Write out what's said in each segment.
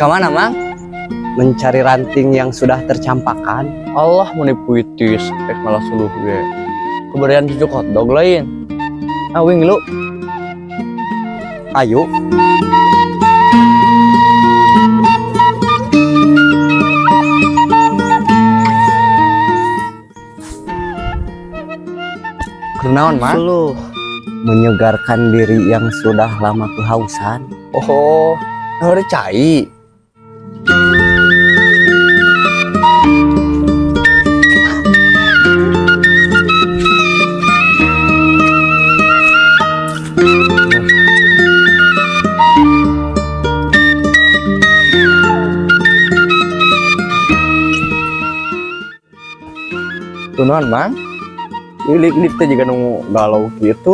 Ke mana, Mang? Mencari ranting yang sudah tercampakkan. Allah meni puitis, malah suluh ge. Keberian cucuk hotdog lain. Awing lu. Ayo. Kenaon, Mang? Suluh menyegarkan diri yang sudah lama kehausan. Oh, hari cai. Tunan, Mang? Ilik-ilik teh juga nunggu galau gitu.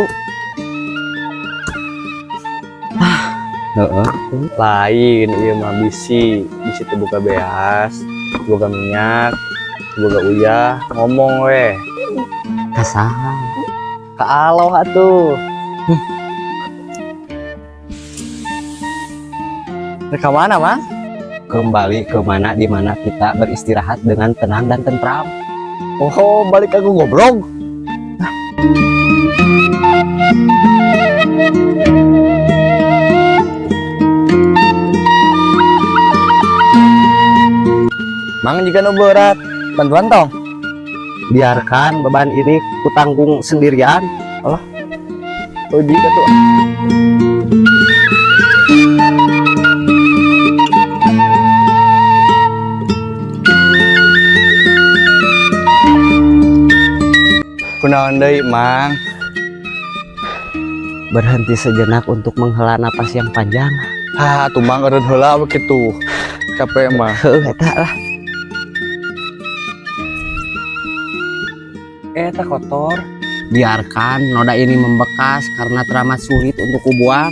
Heeh. Lain ieu mah bisi teh buka beas, boga minyak, boga uyah, ngomong weh. Kasaha. Ka aloh atuh. Ke mana, Mang? Kembali ke mana di mana kita beristirahat dengan tenang dan tentram. Oh, balik aku ngobrol. Mang jika nu berat, bantuan tong. Biarkan beban ini kutanggung sendirian. Oh jika tuh. Kunaon deui, Mang? Berhenti sejenak untuk menghela napas yang panjang. Tuh Mang eureun heula begitu. Capek mah. Heuh eta lah. Eta kotor. Biarkan noda ini membekas karena teramat sulit untuk kubuang.